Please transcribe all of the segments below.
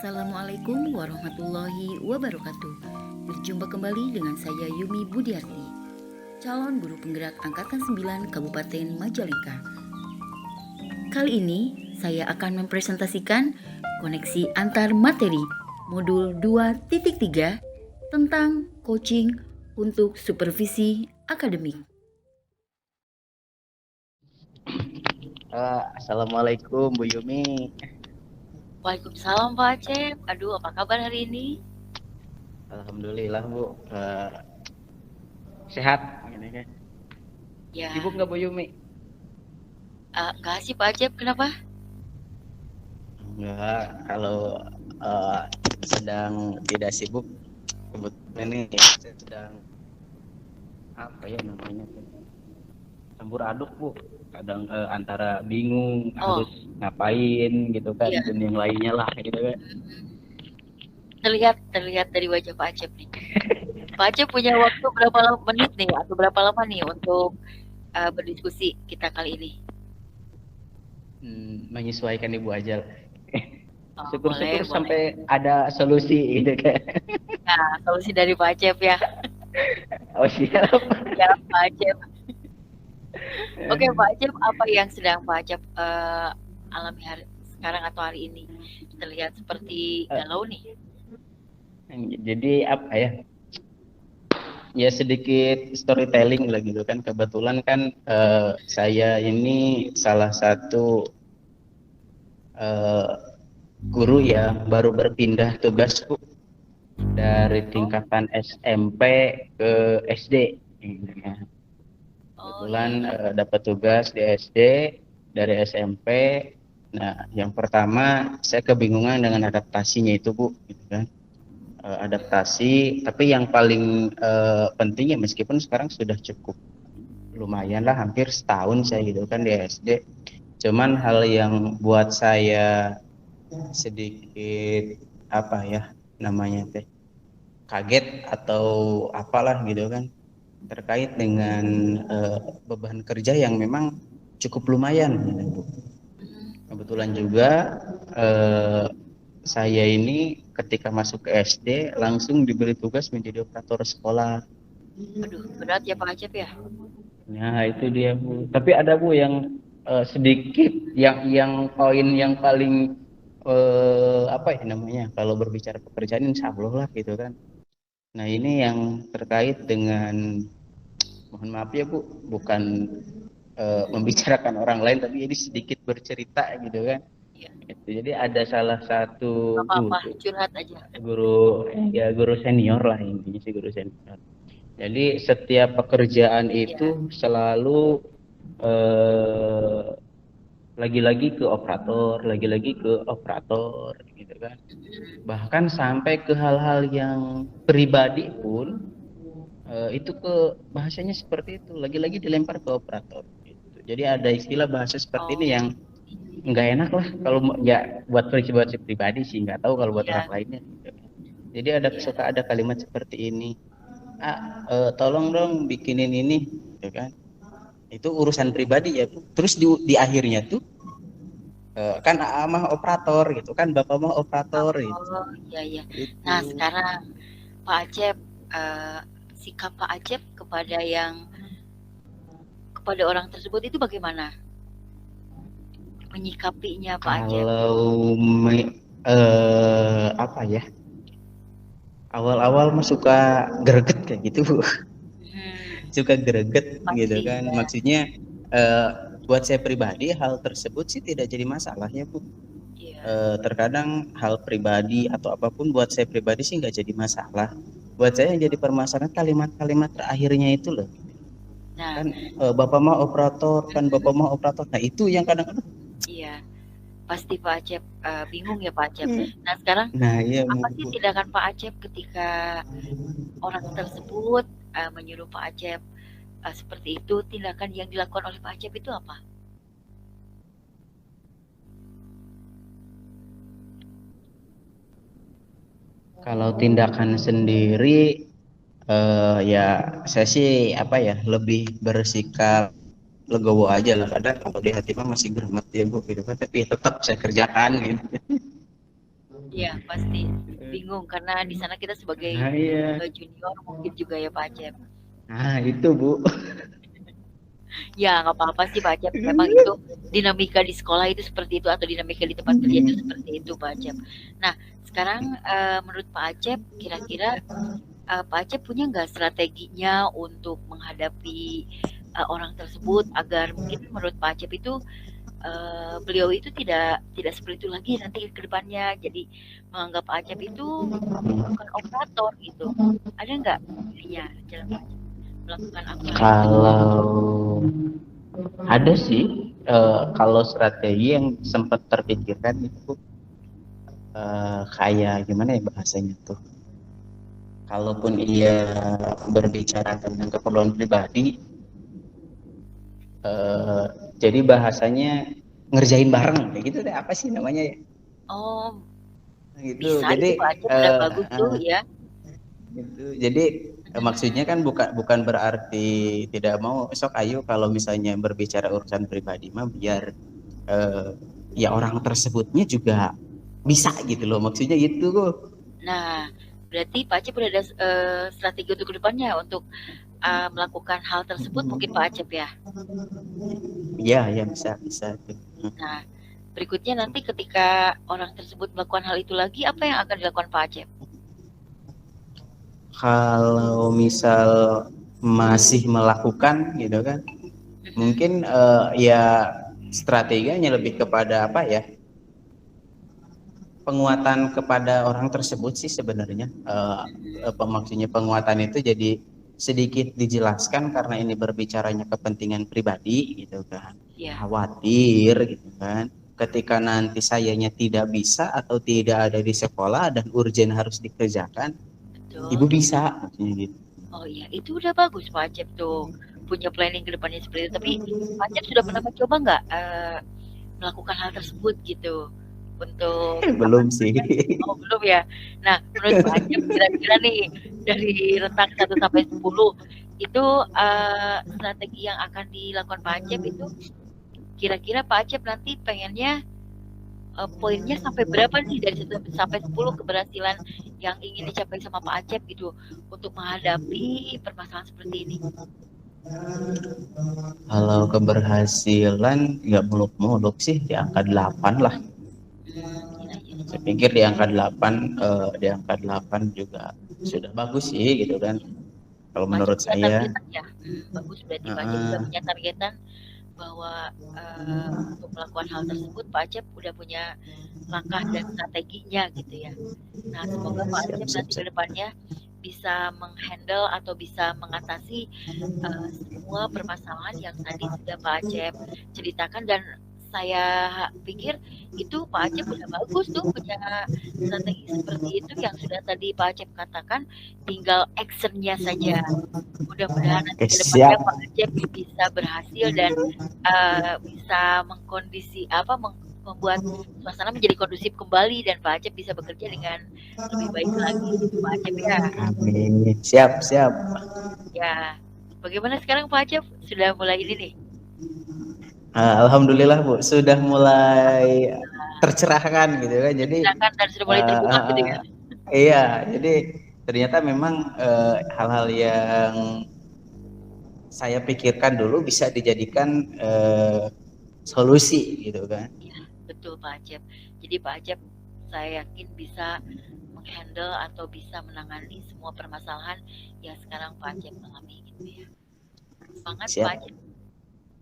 Assalamualaikum warahmatullahi wabarakatuh. Berjumpa kembali dengan saya Yumi Budiarti, calon guru penggerak Angkatan 9 Kabupaten Majalengka. Kali ini saya akan mempresentasikan koneksi antar materi modul 2.3 tentang coaching untuk supervisi akademik. Assalamualaikum Bu Yumi. Waalaikumsalam Pak Acep. Aduh, apa kabar hari ini? Alhamdulillah Bu. Sehat ini kan. Ya. Sibuk nggak Bu Yumi? Enggak sih Pak Acep, kenapa? Enggak, kalau sedang tidak sibuk, kebetulan ini saya sedang apa ya namanya, campur aduk Bu. Kadang antara bingung harus ngapain gitu kan, dan yang lainnya lah gitu kan. Terlihat dari wajah Pak Acep nih. Pak Acep punya waktu berapa menit nih atau berapa lama nih untuk berdiskusi kita kali ini? Menyesuaikan Ibu aja. boleh. Syukur-syukur sampai ada solusi gitu kan. Nah, solusi dari Pak Acep ya. Oh siap. Siap Pak Acep. Oke Pak Acep, apa yang sedang Pak Acep alami sekarang atau hari ini? Terlihat seperti galau nih. Jadi apa ya? Ya sedikit storytelling lah gitu kan. Kebetulan kan saya ini salah satu guru ya baru berpindah tugas Bu, dari tingkatan SMP ke SD. Kebetulan dapat tugas di SD dari SMP. Nah, yang pertama saya kebingungan dengan adaptasinya itu Bu, gitu kan. Adaptasi, tapi yang paling penting ya, meskipun sekarang sudah cukup lumayan lah, hampir setahun saya gitu kan di SD. Cuman hal yang buat saya sedikit apa ya namanya teh, kaget atau apalah gitu kan, terkait dengan beban kerja yang memang cukup lumayan gitu. Kebetulan juga saya ini ketika masuk ke SD langsung diberi tugas menjadi operator sekolah. Aduh, berat ya Pak Acep ya? Nah itu dia Bu. Tapi ada Bu yang sedikit yang poin yang paling apa ya namanya, kalau berbicara pekerjaan insya Allah lah gitu kan. Nah ini yang terkait dengan, mohon maaf ya Bu, bukan membicarakan orang lain, tapi ini sedikit bercerita gitu kan. Jadi ada salah satu guru senior lah, intinya sih guru senior. Jadi setiap pekerjaan itu selalu lagi-lagi ke operator gitu kan. Bahkan sampai ke hal-hal yang pribadi pun itu ke bahasanya seperti itu, lagi-lagi dilempar ke operator gitu. Jadi ada istilah bahasa seperti ini yang nggak enak lah kalau ya buat pribadi sih, nggak tahu kalau buat orang lainnya gitu. Jadi suka ada kalimat seperti ini, tolong dong bikinin ini gitu kan. Itu urusan pribadi ya Bu. Terus di akhirnya tuh kan mah operator gitu kan, bapak mah operator gitu. Iya. Nah sekarang Pak Acep, sikap Pak Acep kepada orang tersebut itu bagaimana menyikapinya Pak Acep? Kalau apa ya, awal-awal mah suka greget kayak gitu Bu. Suka greget gitu kan. Maksudnya buat saya pribadi hal tersebut sih tidak jadi masalah ya Bu. Terkadang hal pribadi atau apapun buat saya pribadi sih nggak jadi masalah. Buat saya yang jadi permasalahan kalimat-kalimat terakhirnya itu loh. Kan bapak mah operator, nah itu yang kadang-kadang pasti Pak Acep bingung ya Pak Acep. Nah sekarang apa sih tindakan Pak Acep ketika orang tersebut menyuruh Pak Acep seperti itu? Tindakan yang dilakukan oleh Pak Acep itu apa? Kalau tindakan sendiri ya saya sih apa ya, lebih bersikap legowo aja lah. Kadang kalau di hati mah masih gremet ya Bu gitu kan, tapi tetap saya kerjakan gitu. Iya, pasti bingung karena di sana kita sebagai junior mungkin juga ya Pak Acep. Nah, itu Bu. Ya, nggak apa-apa sih Pak Acep. Memang itu dinamika di sekolah itu seperti itu atau dinamika di tempat kerja itu seperti itu Pak Acep. Nah, sekarang menurut Pak Acep, kira-kira Pak Acep punya nggak strateginya untuk menghadapi orang tersebut agar mungkin menurut Pak Acep itu beliau itu tidak seperti itu lagi nanti ke depannya. Jadi menganggap Pak Acep itu bukan operator gitu. Ada nggak ininya rencana Pak Acep melakukan apa? Kalau ada sih, kalau strategi yang sempat terpikirkan itu kayak gimana ya bahasanya tuh. Kalaupun ia berbicara tentang keperluan pribadi, jadi bahasanya ngerjain bareng kayak gitu deh, apa sih namanya ya? Oh, gitu. bisa Jadi itu Pak Acep udah bagus tuh ya. gitu. Jadi maksudnya kan bukan berarti tidak mau esok ayo kalau misalnya berbicara urusan pribadi mah biar ya orang tersebutnya juga bisa gitu loh, maksudnya gitu kok. Nah, berarti Pak Acep udah ada strategi untuk kedepannya untuk melakukan hal tersebut mungkin Pak Acep ya. Iya bisa. Nah, berikutnya nanti ketika orang tersebut melakukan hal itu lagi, apa yang akan dilakukan Pak Acep? Kalau misal masih melakukan gitu kan, mungkin ya strateginya lebih kepada apa ya, penguatan kepada orang tersebut sih sebenarnya. Maksudnya penguatan itu jadi sedikit dijelaskan karena ini berbicaranya kepentingan pribadi gitu kan. Ya. Khawatir gitu kan. Ketika nanti sayanya tidak bisa atau tidak ada di sekolah dan urgen harus dikerjakan, betul. Ibu bisa maksudnya gitu. Oh iya, itu udah bagus Pak Acep tuh punya planning ke depannya seperti itu. Tapi Pak Acep sudah pernah mencoba nggak melakukan hal tersebut gitu untuk belum sih. Oh belum ya. Nah menurut Pak Acep kira-kira nih dari rentang 1 sampai 10 itu strategi yang akan dilakukan Pak Acep itu kira-kira Pak Acep nanti pengennya poinnya sampai berapa sih dari 1 sampai 10 keberhasilan yang ingin dicapai sama Pak Acep gitu untuk menghadapi permasalahan seperti ini? Kalau keberhasilan nggak muluk-muluk sih di angka 8 lah. Saya pikir di angka 8 juga sudah bagus sih gitu kan. Kalau menurut saya. Ya, bagus berarti Pak Acep sudah punya targetan bahwa untuk melakukan hal tersebut Pak Acep udah punya langkah dan strateginya gitu ya. Nah semoga Pak Acep nanti ke depannya bisa menghandle atau bisa mengatasi semua permasalahan yang tadi sudah Pak Acep ceritakan dan saya pikir itu Pak Acep udah bagus tuh punya strategi seperti itu yang sudah tadi Pak Acep katakan, tinggal actionnya saja. Mudah-mudahan nanti ke depannya Pak Acep bisa berhasil dan bisa membuat suasana menjadi kondusif kembali dan Pak Acep bisa bekerja dengan lebih baik lagi gitu Pak Acep ya. Amin. Siap. Ya, bagaimana sekarang Pak Acep? Sudah mulai ini nih? Alhamdulillah Bu, sudah mulai tercerahkan gitu kan. Jadi dan sudah mulai terbuka gitu ya. Iya, jadi ternyata memang hal-hal yang saya pikirkan dulu bisa dijadikan solusi gitu kan. Ya, betul Pak Acep. Jadi Pak Acep saya yakin bisa menghandle atau bisa menangani semua permasalahan yang sekarang Pak Acep alami gitu ya. Semangat Siap. Pak Acep.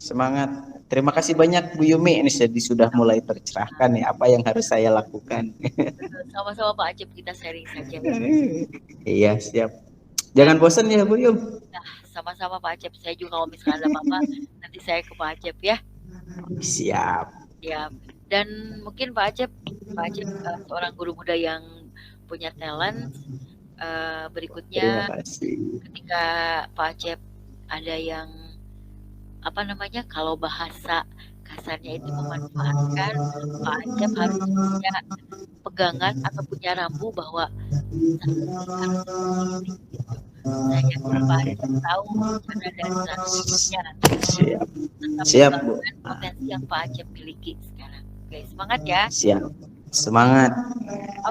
Semangat. Terima kasih banyak Bu Yumi. Ini sudah mulai tercerahkan nih apa yang harus saya lakukan. Sama-sama Pak Acep, kita sharing saja. Iya, siap. Jangan bosan ya Bu Yum. Nah, sama-sama Pak Acep. Saya juga kalau misalnya ada apa-apa nanti saya ke Pak Acep ya. Siap. Ya. Dan mungkin Pak Acep seorang guru muda yang punya talent. Berikutnya ketika Pak Acep ada yang kalau bahasa kasarnya itu memanfaatkan, Pak Acep harus punya pegangan atau punya rambu bahwa saya yakin Pak Acep tahu cara dan strateginya. Siap Bu. Potensi yang Pak Acep miliki sekarang. Oke, semangat ya. Siap. Semangat.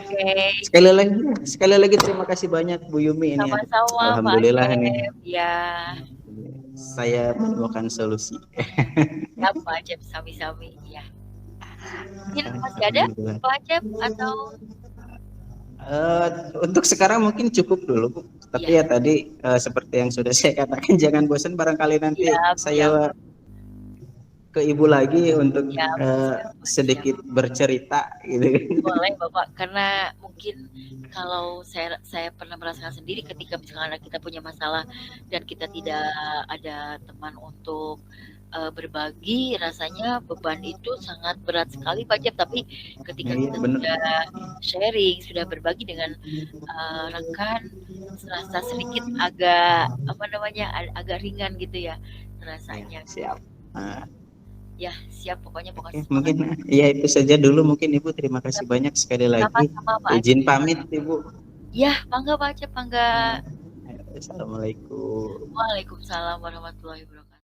Oke. Sekali lagi terima kasih banyak Bu Yumi ini ya. Sama-sama Alhamdulillah Pak nih. Ya. Saya menemukan solusi. Ya Pak Acep, sami-sami ya. Mungkin masih ada Pak Acep atau untuk sekarang mungkin cukup dulu Bu. Tapi ya tadi seperti yang sudah saya katakan, jangan bosan, barangkali nanti saya ke Ibu lagi untuk sedikit bercerita gitu. Boleh Bapak, karena mungkin kalau saya pernah merasakan sendiri ketika misalnya kita punya masalah dan kita tidak ada teman untuk berbagi, rasanya beban itu sangat berat sekali Pak Jeb. Tapi ketika kita sudah sharing, sudah berbagi dengan rekan, serasa sedikit agak agak ringan gitu ya rasanya. Siap. Ya siap, pokoknya mungkin ya itu saja dulu mungkin Ibu. Terima kasih banyak sekali lagi. Izin pamit Ibu. Ya, mangga Pak Acep, mangga. Assalamualaikum. Waalaikumsalam warahmatullahi wabarakatuh.